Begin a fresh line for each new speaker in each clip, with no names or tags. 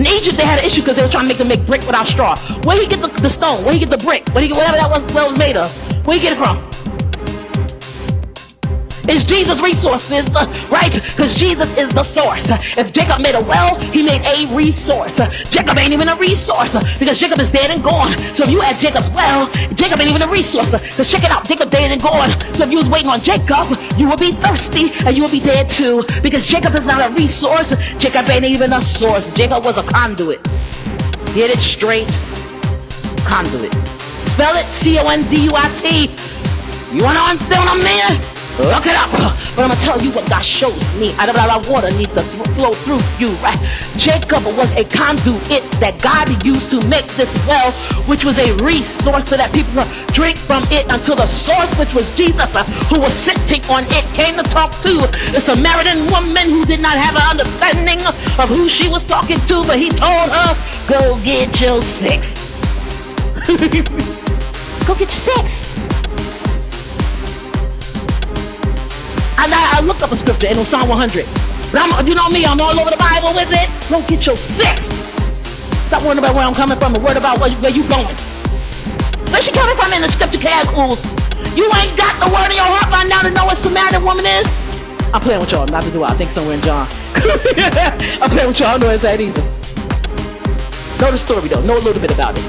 In Egypt, they had an issue because they were trying to make them make brick without straw. Where he get the stone? Where he get the brick? Where he get whatever that was made of? Where he get it from? It's Jesus' resources, right? Because Jesus is the source. If Jacob made a well, he made a resource. Jacob ain't even a resource because Jacob is dead and gone. So if you at Jacob's well, Jacob ain't even a resource. Because check it out, Jacob dead and gone. So if you was waiting on Jacob, you will be thirsty and you will be dead too. Because Jacob is not a resource. Jacob ain't even a source. Jacob was a conduit. Get it straight. Conduit. Spell it C-O-N-D-U-I-T. You want to understand what I'm man? Look it up. But I'm going to tell you what God shows me. Water needs to flow through you, right? Jacob was a conduit that God used to make this well, which was a resource so that people could drink from it until the source, which was Jesus, who was sitting on it, came to talk to the Samaritan woman who did not have an understanding of who she was talking to, but he told her, go get your six. Go get your six. I looked up a scripture and it was Psalm 100. But you know me, I'm all over the Bible with it. Go get your six. Stop worrying about where I'm coming from and worried about where you going. Where she coming from in the scripture, Casuals? You ain't got the word in your heart by now to know what Samaritan woman is? I'm playing with y'all, not to do it. I think somewhere in John. I'm playing with y'all, I don't know where it's at either. Know the story though, know a little bit about it.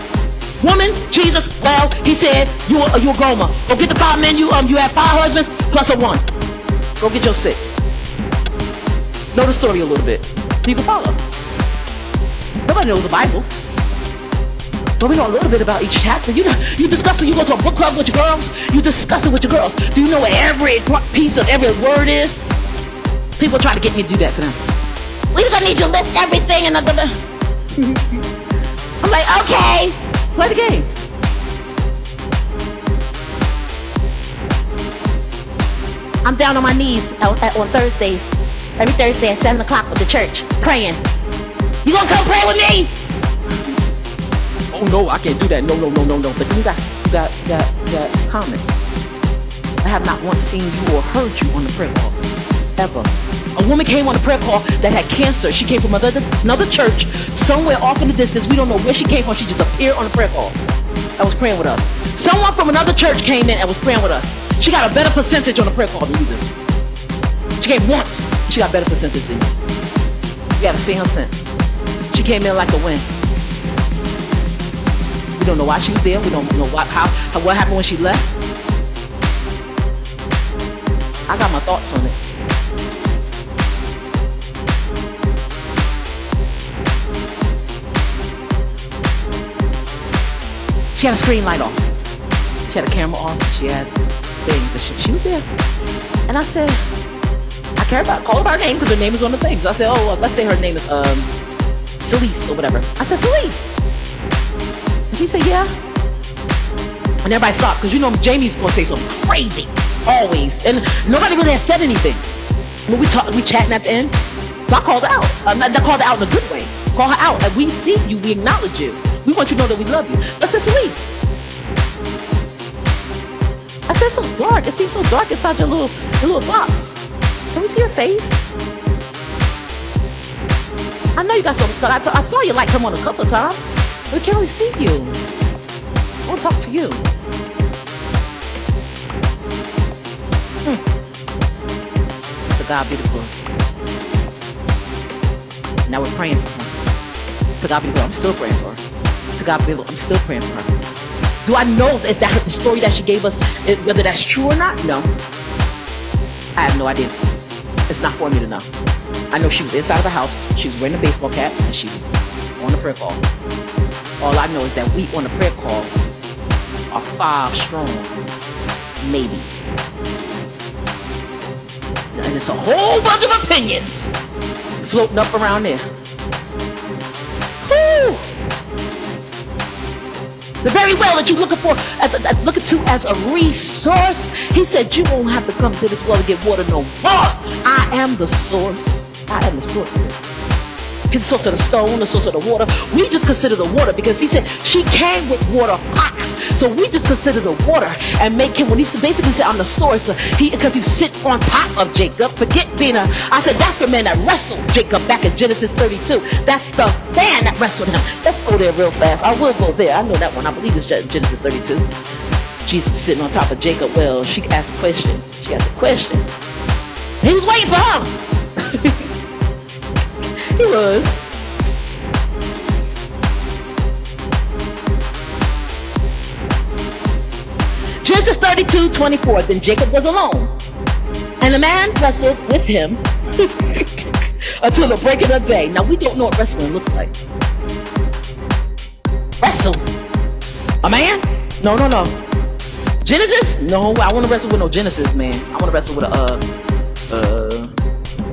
Woman, Jesus, well, he said, you a Gomer. Go get the 5 men, you have 5 husbands plus a 1. Go get your 6. Know the story a little bit. So you can follow. Nobody knows the Bible. But we know a little bit about each chapter. You discuss it. You go to a book club with your girls. You discuss it with your girls. Do you know what every piece of every word is? People try to get you to do that for them. We're going to need you to list everything. And I'm like, okay. Play the game. I'm down on my knees on Thursdays. Every Thursday at 7 o'clock with the church, praying. You gonna come pray with me? Oh no, I can't do that. No. But you got comment. I have not once seen you or heard you on the prayer call. Ever. A woman came on the prayer call that had cancer. She came from another church, somewhere off in the distance. We don't know where she came from. She just appeared on the prayer call and was praying with us. Someone from another church came in and was praying with us. She got a better percentage on the prayer call than you did. She came once. She got better percentage than you. You haven't seen her since. She came in like a wind. We don't know why she was there. We don't know what happened when she left. I got my thoughts on it. She had a screen light off. She had a camera on. She had things, but she was there. And I said, I care about, call her by her name because her name is on the thing. So I said, let's say her name is Celeste or whatever. I said, Celeste. And she said, yeah. And everybody stopped because you know Jamie's going to say something crazy, always. And nobody really has said anything. When we chatting at the end. So I called her out. I called her out in a good way. Call her out. And we see you, we acknowledge you. We want you to know that we love you. But I said, Celeste. I said, so dark. It seems so dark inside your little box. Can we see your face? I know you got some. I saw your light come on a couple of times. We can't really see you. I want to talk to you. To God be the glory. Now we're praying for her. To God be the glory. I'm still praying for her. To God be the glory. I'm still praying for her. Do I know if that the story that she gave us, whether that's true or not? No. I have no idea. It's not for me to know. I know she was inside of the house. She was wearing a baseball cap and she was on the prayer call. All I know is that we on the prayer call are 5 strong. Maybe. And it's a whole bunch of opinions floating up around there. Whew. The very well that you're looking for, looking to as a resource. He said you won't have to come to this well to get water no more. I am the source. I am the source of it. He's the source of the stone, the source of the water. We just consider the water because he said she came with water pots So we just consider the water and make him, when he basically said, I'm the source, because he sit on top of Jacob. Forget being I said, that's the man that wrestled Jacob back in Genesis 32. That's the man that wrestled him. Let's go there real fast. I will go there. I know that one. I believe it's Genesis 32. Jesus sitting on top of Jacob. Well, she asked questions. She asked questions. He was waiting for her. He was. Genesis 32:24. Then Jacob was alone, and the man wrestled with him until the breaking of day. Now we don't know what wrestling looks like. Wrestle? A man? No. Genesis? No, I want to wrestle with no Genesis man. I want to wrestle with I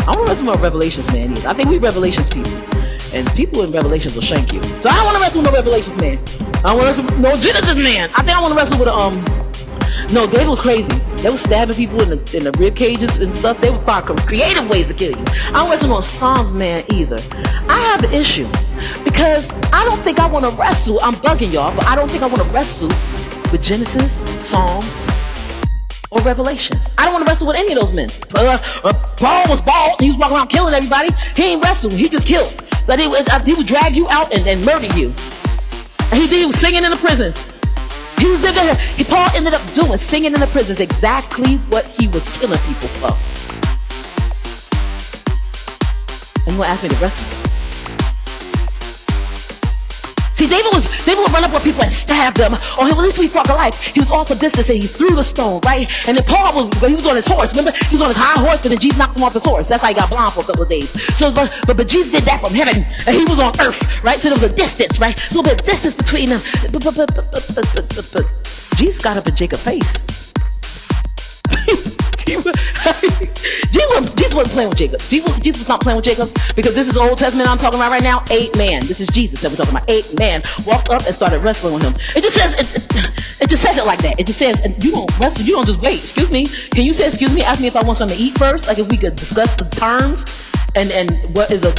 want to wrestle with Revelations man either. I think we Revelations people, and people in Revelations will shank you. So I don't want to wrestle with no Revelations man. I want to wrestle with no Genesis man. I think I want to wrestle with no, David was crazy. They were stabbing people in the rib cages and stuff. They would find creative ways to kill you. I don't wrestle with Psalms man either. I have an issue because I don't think I want to wrestle. I'm bugging y'all, but I don't think I want to wrestle with Genesis, Psalms, or Revelations. I don't want to wrestle with any of those men. Paul was bald. He was walking around killing everybody. He ain't wrestle. He just killed. But he would drag you out and murder you. And he was singing in the prisons. Paul ended up doing, singing in the prisons, exactly what he was killing people for. And you're gonna ask me to wrestle? See, David would run up with people and stab them, or at least he fought for life. He was off a distance and he threw the stone, right? And then Paul he was on his horse. Remember, he was on his high horse, but then Jesus knocked him off his horse. That's how he got blind for a couple of days. So, but Jesus did that from heaven, and he was on earth, right? So there was a distance, right? A little bit of distance between them. But Jesus got up in Jacob's face. Jesus wasn't playing with Jacob. Jesus was not playing with Jacob, because this is the Old Testament I'm talking about right now. 8 man. This is Jesus that we're talking about. 8 man walked up and started wrestling with him. It just says it just says it like that. It just says, and you don't wrestle. You don't just wait. Excuse me. Can you say excuse me? Ask me if I want something to eat first. Like if we could discuss the terms and what is a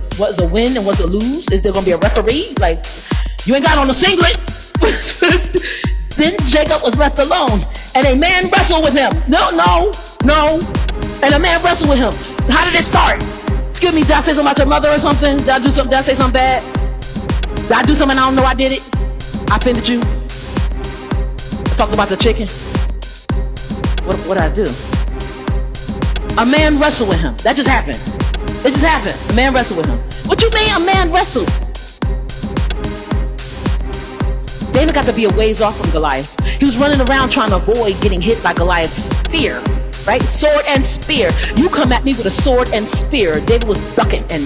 win and what's a lose. Is there gonna be a referee? Like you ain't got on a singlet. Then Jacob was left alone, and a man wrestled with him. No. And a man wrestled with him. How did it start? Excuse me, did I say something about your mother or something? Did I do something? Did I say something bad? Did I do something I don't know I did it? I offended you? I talked about the chicken? What did I do? A man wrestled with him. That just happened. It just happened. A man wrestled with him. What you mean a man wrestled? David got to be a ways off from Goliath. He was running around trying to avoid getting hit by Goliath's spear, right? Sword and spear. You come at me with a sword and spear. David was ducking and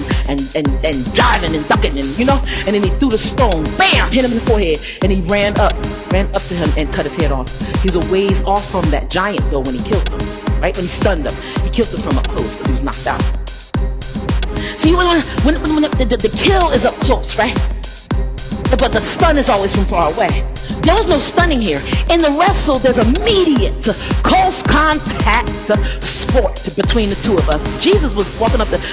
diving and ducking, and and then he threw the stone, bam, hit him in the forehead, and he ran up to him and cut his head off. He was a ways off from that giant though when he killed him, right? When he stunned him, he killed him from up close because he was knocked out. See, when the kill is up close, right? But the stun is always from far away. There was no stunning here. In the wrestle, there's immediate close contact sport between the two of us. Jesus walked up to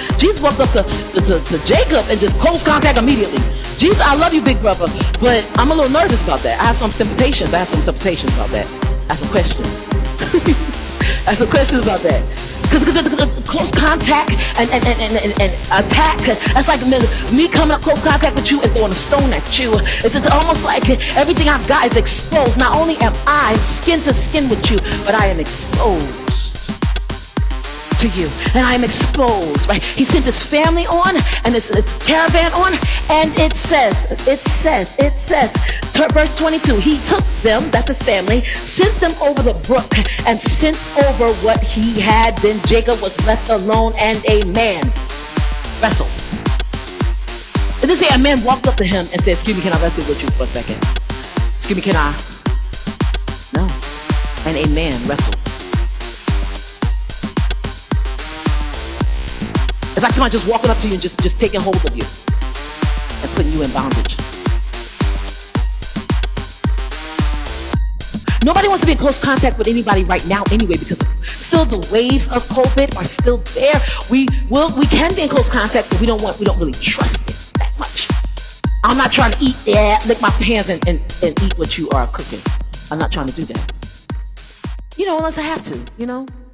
Jacob and just close contact immediately. Jesus, I love you, big brother, but I'm a little nervous about that. I have some temptations about that. I have some questions. I have some questions about that. Because close contact and attack, that's like me coming up close contact with you and throwing a stone at you. It's almost like everything I've got is exposed. Not only am I skin to skin with you, but I am exposed to you, and I am exposed, right? He sent his family on, and it's caravan on, and it says, verse 22, he took them, that's his family, sent them over the brook, and sent over what he had. Then Jacob was left alone, and a man wrestled. It doesn't say a man walked up to him and said, excuse me, can I wrestle with you for a second? Excuse me, can I? No. And a man wrestled. It's like somebody just walking up to you and just taking hold of you and putting you in bondage. Nobody wants to be in close contact with anybody right now anyway, because still the waves of COVID are still there. We can be in close contact, but we don't really trust it that much. I'm not trying to lick my hands and eat what you are cooking. I'm not trying to do that. Unless I have to,